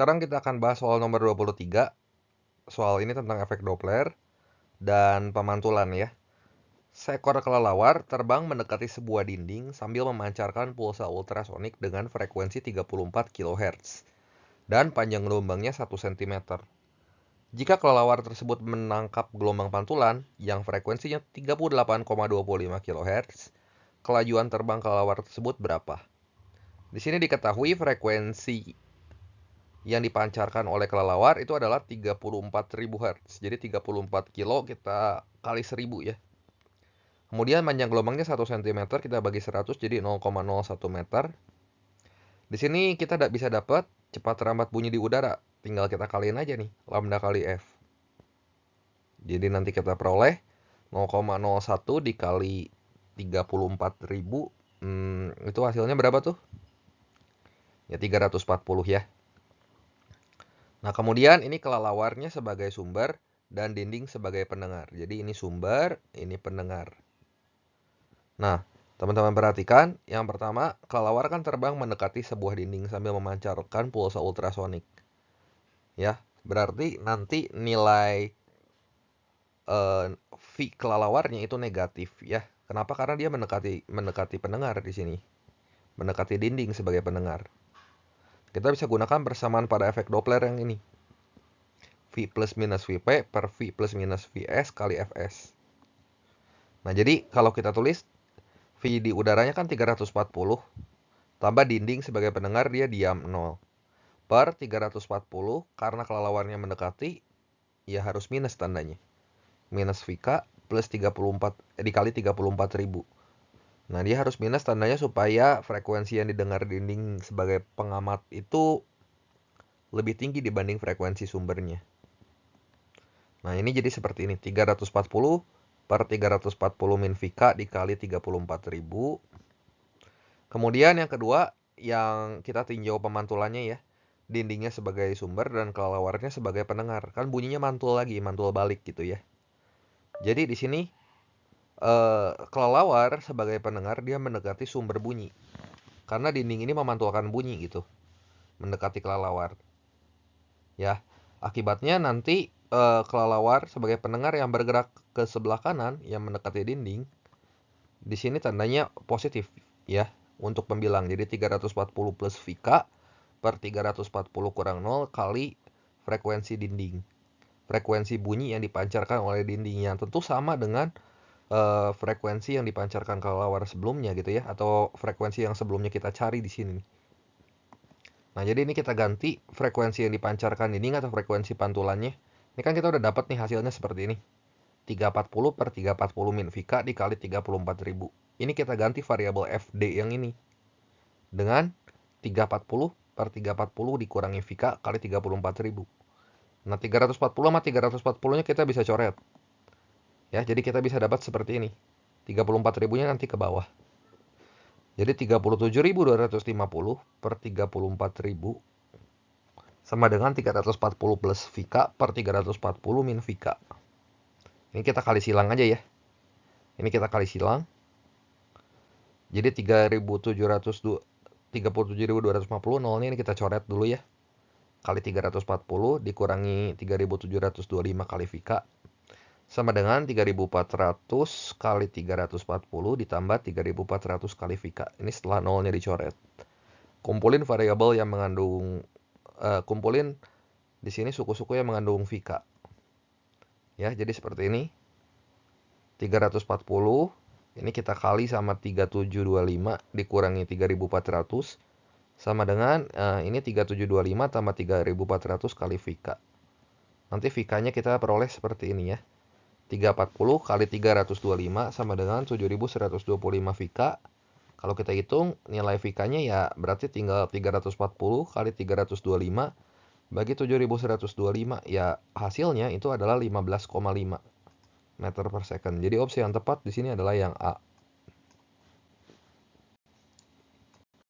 Sekarang kita akan bahas soal nomor 23. Soal ini tentang efek Doppler dan pemantulan ya. Seekor kelelawar terbang mendekati sebuah dinding sambil memancarkan pulsa ultrasonik dengan frekuensi 34 kHz dan panjang gelombangnya 1 cm. Jika kelelawar tersebut menangkap gelombang pantulan yang frekuensinya 38,25 kHz, kelajuan terbang kelelawar tersebut berapa? Di sini diketahui frekuensi yang dipancarkan oleh kelelawar itu adalah 34.000 Hz. Jadi 34 kilo kita kali 1000 ya. Kemudian panjang gelombangnya 1 cm kita bagi 100 jadi 0,01 meter. Di sini kita bisa dapat cepat terlambat bunyi di udara. Tinggal kita kaliin aja nih, lambda kali F. Jadi nanti kita peroleh 0,01 dikali 34.000. Itu hasilnya berapa tuh? Ya 340 ya. Nah, kemudian ini kelelawarnya sebagai sumber dan dinding sebagai pendengar. Jadi ini sumber, ini pendengar. Nah, teman-teman perhatikan, yang pertama, kelelawar kan terbang mendekati sebuah dinding sambil memancarkan pulsa ultrasonik. Ya, berarti nanti nilai V kelelawarnya itu negatif ya. Kenapa? Karena dia mendekati pendengar di sini. Mendekati dinding sebagai pendengar. Kita bisa gunakan persamaan pada efek Doppler yang ini. V plus minus Vp per V plus minus Vs kali Fs. Nah, jadi kalau kita tulis V di udaranya kan 340, tambah dinding sebagai pendengar dia diam 0. Per 340, karena kelelawarnya mendekati, ya harus minus tandanya. Minus Vk plus 34, dikali 34.000. Nah, dia harus minus tandanya supaya frekuensi yang didengar dinding sebagai pengamat itu lebih tinggi dibanding frekuensi sumbernya. Nah, ini jadi seperti ini. 340 per 340 min Vk dikali 34.000. Kemudian yang kedua, yang kita tinjau pemantulannya ya. Dindingnya sebagai sumber dan kelelawarnya sebagai pendengar. Kan bunyinya mantul lagi, mantul balik gitu ya. Jadi di sini kelelawar sebagai pendengar dia mendekati sumber bunyi. Karena dinding ini memantulkan bunyi gitu. Mendekati kelelawar. Ya, akibatnya nanti kelelawar sebagai pendengar yang bergerak ke sebelah kanan yang mendekati dinding, di sini tandanya positif ya untuk pembilang. Jadi 340 plus Vk per 340 kurang 0 kali frekuensi dinding. Frekuensi bunyi yang dipancarkan oleh dinding yang tentu sama dengan frekuensi yang dipancarkan kelelawar sebelumnya gitu ya, atau frekuensi yang sebelumnya kita cari di sini. Nah, jadi ini kita ganti frekuensi yang dipancarkan dinding atau frekuensi pantulannya. Ini kan kita udah dapat nih hasilnya seperti ini. 340 per 340 min Vk dikali 34.000. Ini kita ganti variabel Fd yang ini. Dengan 340 per 340 dikurangi Vk kali 34.000. Nah, 340 sama 340-nya kita bisa coret. Ya, jadi kita bisa dapat seperti ini. 34.000-nya nanti ke bawah. Jadi 37.250 per 34.000 sama dengan 340 plus Vk per 340 min Vk. Ini kita kali silang aja ya. Ini kita kali silang. Jadi 37.250 nolnya ini kita coret dulu ya. Kali 340 dikurangi 3.725 kali Vk. Sama dengan 3.400 kali 340 ditambah 3.400 kali Vk. Ini setelah nolnya dicoret. Kumpulin variabel yang mengandung kumpulin di sini suku-suku yang mengandung Vk. Ya, jadi seperti ini. 340 ini kita kali sama 3725 dikurangi 3.400 sama dengan ini 3725 tambah 3.400 kali Vk. Nanti Vk-nya kita peroleh seperti ini ya. 340 kali 325 sama dengan 7.125 Vk. Kalau kita hitung nilai Vk-nya ya berarti tinggal 340 kali 325 bagi 7.125. Ya hasilnya itu adalah 15,5 meter per second. Jadi opsi yang tepat di sini adalah yang A.